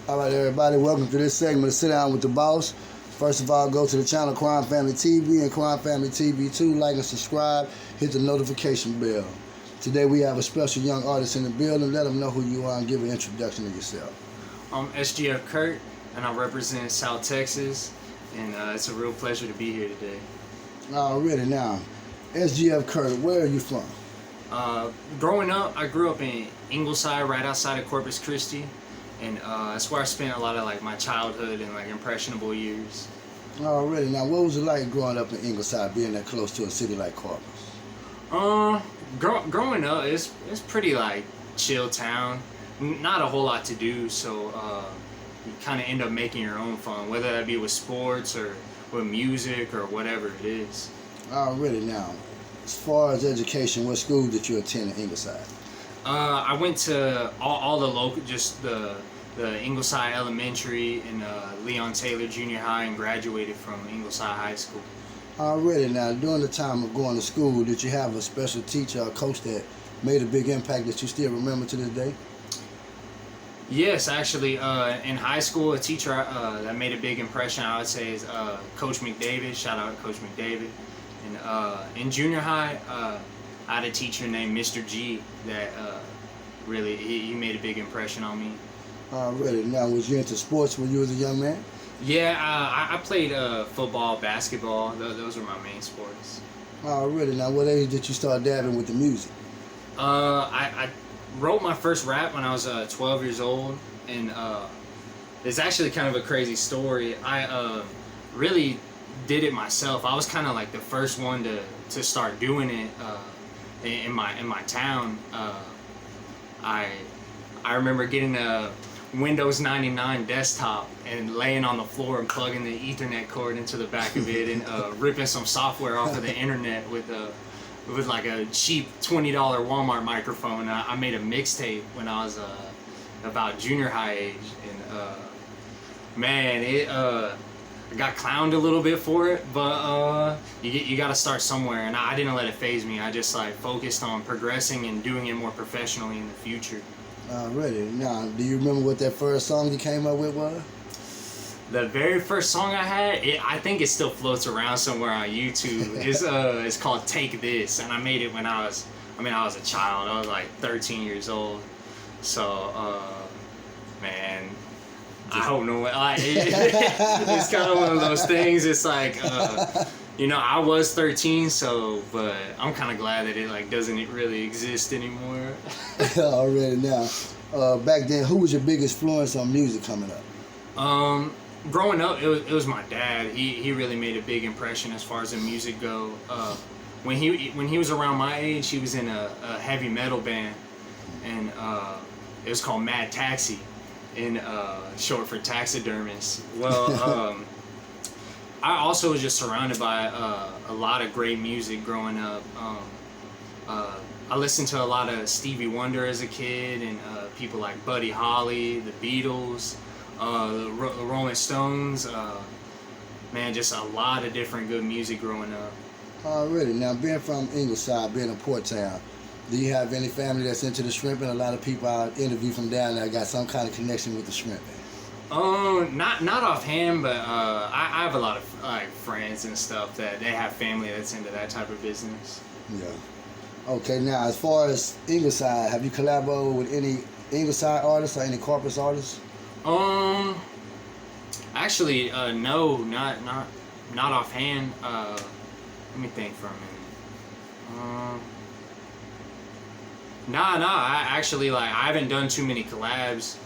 All right, everybody, welcome to this segment of Sit Down with the Boss. First of all, go to the channel Krime Family TV and Krime Family TV 2. Like and subscribe. Hit the notification bell. Today we have a special young artist in the building. Let them know who you are and give an introduction to yourself. I'm SGF Kirk, and I represent South Texas, and it's a real pleasure to be here today. Already now, SGF Kirk, where are you from? Growing up, I grew up in Ingleside, right outside of Corpus Christi, and that's where I spent a lot of my childhood and impressionable years. Already now, what was it like growing up in Ingleside, being that close to a city like Corpus? Growing up, it's pretty chill town. Not a whole lot to do, so you kind of end up making your own fun, whether that be with sports or with music or whatever it is. Already now, as far as education, what school did you attend in Ingleside? I went to all the local, just the Ingleside Elementary and Leon Taylor Junior High, and graduated from Ingleside High School. Already now, during the time of going to school, did you have a special teacher or coach that made a big impact that you still remember to this day? Yes, actually, in high school, a teacher that made a big impression, I would say, is Coach McDavid. Shout out to Coach McDavid. And in junior high, I had a teacher named Mr. G that really he made a big impression on me. Already now, was you into sports when you was a young man? Yeah, I played football, basketball. Those were my main sports. Already now, what age did you start dabbing with the music? I wrote my first rap when I was 12 years old, and it's actually kind of a crazy story. I really did it myself. I was kind of the first one to start doing it in my town. I remember getting a Windows 99 desktop and laying on the floor and plugging the Ethernet cord into the back of it and ripping some software off of the internet with a cheap $20 Walmart microphone. I made a mixtape when I was about junior high age, and man, I got clowned a little bit for it, but you got to start somewhere, and I didn't let it faze me. I just focused on progressing and doing it more professionally in the future. Already now, do you remember what that first song you came up with was? The very first song I had, I think it still floats around somewhere on YouTube. It's called "Take This," and I made it when I was a child. I was 13 years old. So, man, I don't know. It's kind of one of those things. It's I was 13, but I'm kind of glad that it doesn't really exist anymore. Already now, back then, who was your biggest influence on music coming up? Growing up, it was my dad. He really made a big impression as far as the music go. When he was around my age, he was in a heavy metal band, and it was called Mad Taxi, in short for taxidermist. Well, I also was just surrounded by a lot of great music growing up. I listened to a lot of Stevie Wonder as a kid, and people like Buddy Holly, the Beatles, the Rolling Stones. Man, just a lot of different good music growing up. Already now, being from Ingleside, being a port town, do you have any family that's into the shrimping? A lot of people I interview from down there got some kind of connection with the shrimping. Not offhand, but I have a lot of friends and stuff that they have family that's into that type of business. Yeah. Okay, now as far as Ingleside, have you collaborated with any Ingleside artists or any Corpus artists? Actually, no, not offhand. Let me think for a minute. I haven't done too many collabs.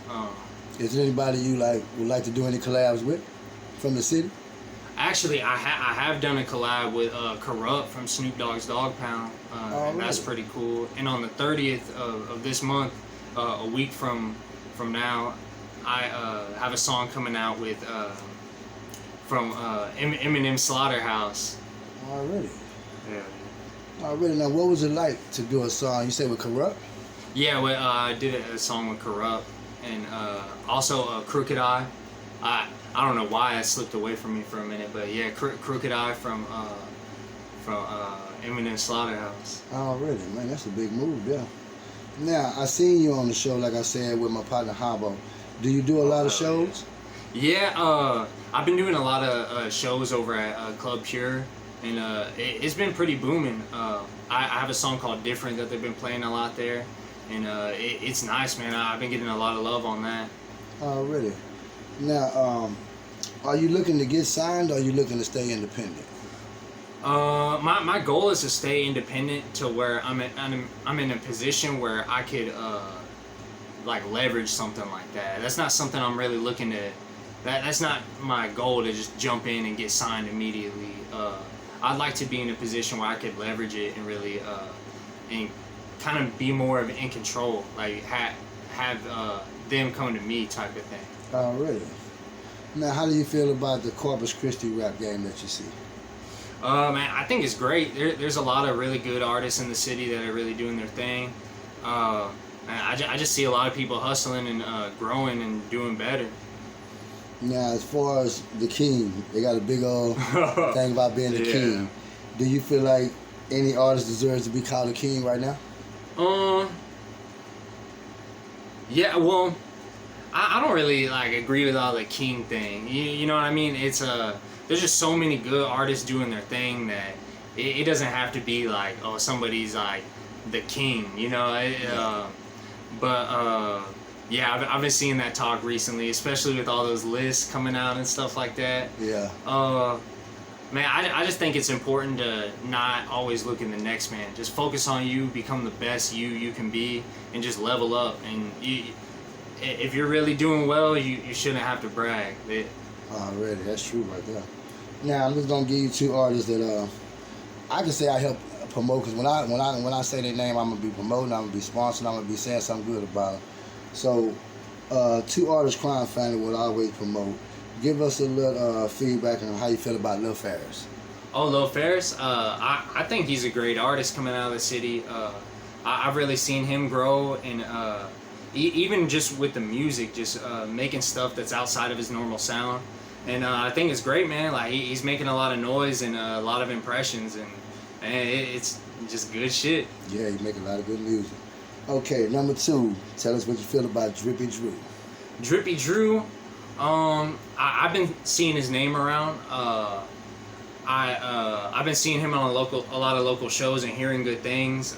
Is there anybody you would like to do any collabs with from the city? Actually, I have done a collab with Corrupt from Snoop Dogg's Dog Pound, and that's pretty cool. And on the 30th of this month, a week from now, I have a song coming out with from Eminem Slaughterhouse. Already. Yeah. Already. Now, what was it like to do a song? You said with Corrupt? Yeah, I did a song with Corrupt, and also Crooked Eye. I don't know why it slipped away from me for a minute, but yeah, Crooked Eye from Eminem Slaughterhouse. Already, man, that's a big move, yeah. Now, I seen you on the show, like I said, with my partner Habo, Do you do a lot of shows? Yeah, I've been doing a lot of shows over at Club Pure, and it's been pretty booming. I have a song called Different that they've been playing a lot there, and it's nice, man. I've been getting a lot of love on that. Oh, really? Now, are you looking to get signed, or are you looking to stay independent? My goal is to stay independent to where I'm in a position where I could like leverage something like that. That's not something I'm really looking to. That's not my goal to just jump in and get signed immediately. I'd like to be in a position where I could leverage it and really and kind of be more of in control, like have them come to me type of thing. Oh, really? Now, how do you feel about the Corpus Christi rap game that you see? Man, I think it's great. There's a lot of really good artists in the city that are really doing their thing. Man, I just see a lot of people hustling and growing and doing better. Now, as far as the king, they got a big old thing about being the king. Do you feel like any artist deserves to be called a king right now? Yeah, well, I don't really like agree with all the king thing. You know what I mean? It's there's just so many good artists doing their thing that it doesn't have to be like, oh, somebody's like the king, you know? Yeah, I've been seeing that talk recently, especially with all those lists coming out and stuff like that. Yeah. Man, I just think it's important to not always look in the next man. Just focus on you, become the best you can be, and just level up. And if you're really doing well, you shouldn't have to brag. Already, that's true right there. Now, I'm just gonna give you two artists that I can say I help promote, because when I say their name, I'm gonna be promoting, I'm gonna be sponsoring, I'm gonna be saying something good about them. So, two artists Krime Family would always promote. Give us a little feedback on how you feel about Lil Farris. Oh, Lil Farris? I think he's a great artist coming out of the city. I've really seen him grow, and even just with the music, just making stuff that's outside of his normal sound. And I think it's great, man. Like he's making a lot of noise and a lot of impressions, and it's just good shit. Yeah, he's making a lot of good music. Okay, number two, tell us what you feel about Drippy Drew. Drippy Drew, I've been seeing his name around. I've been seeing him on a lot of local shows and hearing good things.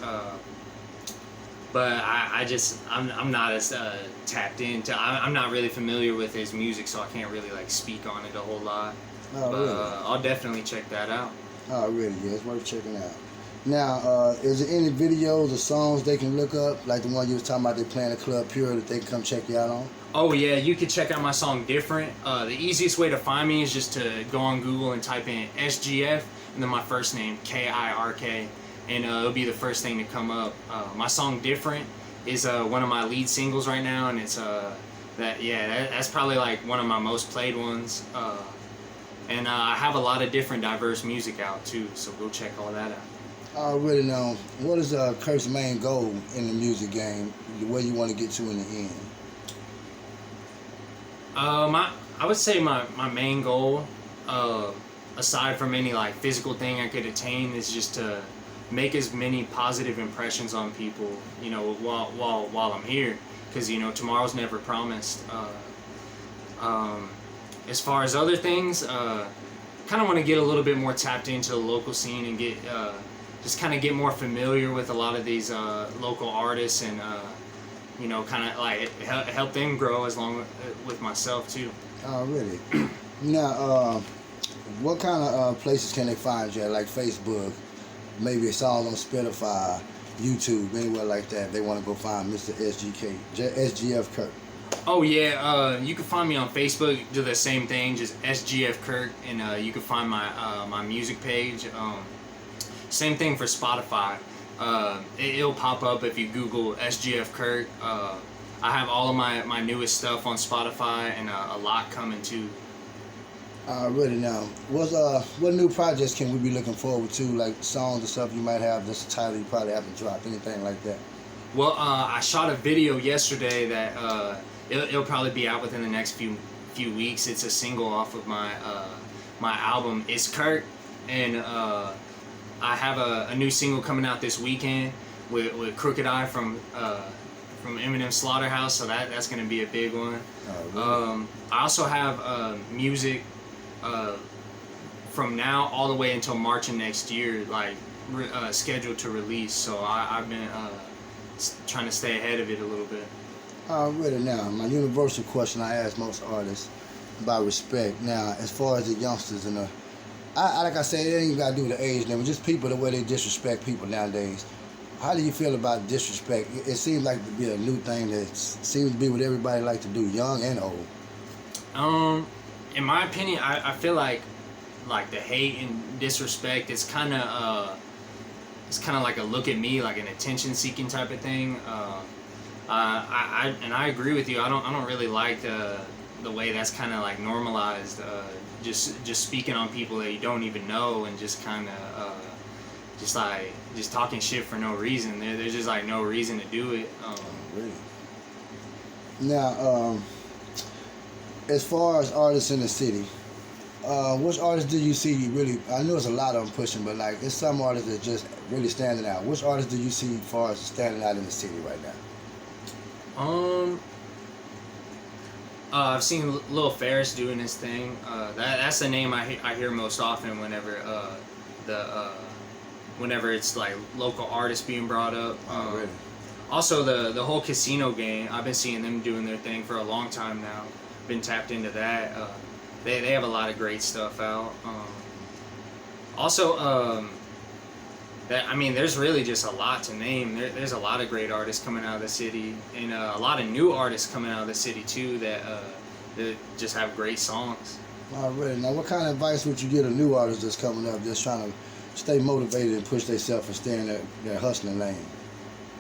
But I'm not as tapped into. I'm not really familiar with his music, so I can't really like speak on it a whole lot. Oh, but really? I'll definitely check that out. Oh, really? Yeah, it's worth checking out. Now, is there any videos or songs they can look up, like the one you was talking about they playing at Club Pure, that they can come check you out on? Oh yeah, you can check out my song Different. The easiest way to find me is just to go on Google and type in SGF and then my first name, Kirk, and it'll be the first thing to come up. My song Different is one of my lead singles right now, and it's that's probably like one of my most played ones. And I have a lot of different diverse music out too, so go check all that out. I really know. What is Kirk's main goal in the music game? Where you want to get to in the end? I would say my main goal, aside from any like physical thing I could attain, is just to make as many positive impressions on people, you know, while I'm here, because you know tomorrow's never promised. As far as other things, kind of want to get a little bit more tapped into the local scene and get just kind of get more familiar with a lot of these local artists and you know, kind of like help them grow as long with myself too. Oh, really? Now, what kind of places can they find you at, like Facebook? Maybe it's all on Spotify, YouTube, anywhere like that. They want to go find Mr. SGF Kirk. Oh yeah, you can find me on Facebook. Do the same thing, just SGF Kirk, and you can find my music page. Same thing for Spotify. It'll pop up if you Google SGF Kirk. I have all of my newest stuff on Spotify and a lot coming too. Really now, what new projects can we be looking forward to? Like songs or stuff you might have, just a title you probably haven't dropped, anything like that? Well, I shot a video yesterday that it'll probably be out within the next few weeks. It's a single off of my album It's Kirk, and I have a new single coming out this weekend with Crooked Eye from from Eminem Slaughterhouse, so that's gonna be a big one. Oh, really? I also have music from now all the way until March of next year, like scheduled to release. So I've been trying to stay ahead of it a little bit. Already now, my universal question I ask most artists about respect. Now, as far as the youngsters and like I said, it ain't even got to do with the age limit, just people, the way they disrespect people nowadays. How do you feel about disrespect? It seems like to be a new thing that seems to be what everybody like to do, young and old. In my opinion, I feel like the hate and disrespect is kind of like a look at me, like an attention seeking type of thing. I agree with you. I don't really like the way that's kind of like normalized. Just speaking on people that you don't even know, and just kind of just talking shit for no reason. There's just like no reason to do it. Really? Now, as far as artists in the city, which artists do you see really? I know there's a lot of them pushing, but like it's some artists that just really standing out. Which artists do you see as far as standing out in the city right now? I've seen Lil Farris doing his thing. That's the name I hear most often whenever whenever it's like local artists being brought up. Really? Also the whole casino game, I've been seeing them doing their thing for a long time now. Been tapped into that. They have a lot of great stuff out. There's really just a lot to name. There's a lot of great artists coming out of the city, and a lot of new artists coming out of the city too that just have great songs. Already. Now, what kind of advice would you give a new artist that's coming up, just trying to stay motivated and push themselves and stay in that hustling lane?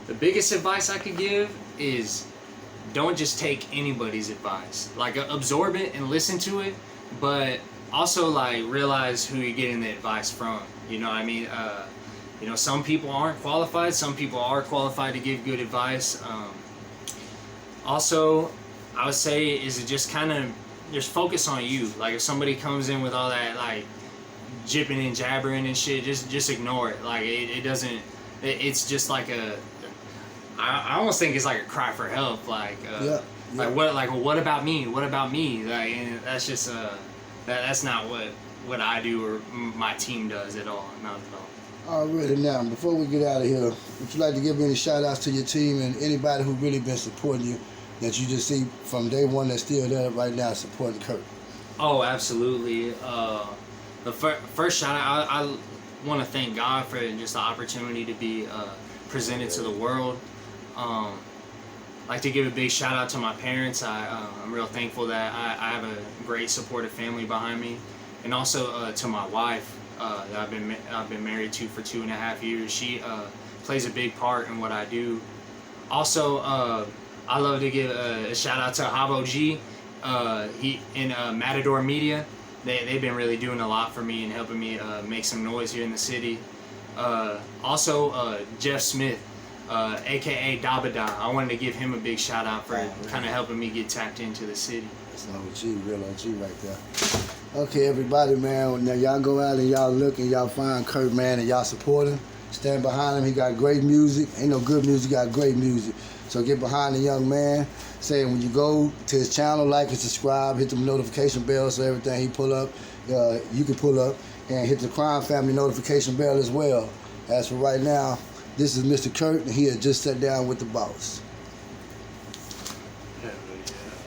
The biggest advice I could give is don't just take anybody's advice. Like absorb it and listen to it, but also like realize who you're getting the advice from. You know what I mean? Some people aren't qualified. Some people are qualified to give good advice. Also, I would say is it just kind of just focus on you. Like if somebody comes in with all that like jipping and jabbering and shit, just ignore it. Like it doesn't. It's just like I almost think it's like a cry for help. Like like what about me? What about me? Like, and that's just that's not what I do or my team does at all. Not at all. Already. Now, before we get out of here, would you like to give any shout outs to your team and anybody who really been supporting you that you just see from day one that's still there right now supporting Kirk? Oh, absolutely. The first shout out, I want to thank God for just the opportunity to be presented to the world. I'd like to give a big shout out to my parents. I'm real thankful that I have a great supportive family behind me, and also to my wife that I've been married to for 2.5 years. She plays a big part in what I do. Also, I love to give a shout out to Habo G. He in Matador Media. They've been really doing a lot for me and helping me make some noise here in the city. Also, Jeff Smith, aka Dabada. I wanted to give him a big shout out for kind of helping me get tapped into the city. That's an OG, real OG right there. Okay, everybody, man. Now y'all go out and y'all look and y'all find Kirk, man, and y'all support him. Stand behind him. He got great music. Ain't no good music, he got great music. So get behind the young man. Say when you go to his channel, like and subscribe, hit the notification bell so everything he pull up, you can pull up, and hit the Krime Family notification bell as well. As for right now, this is Mr. Kirk, and he had just sat down with the boss.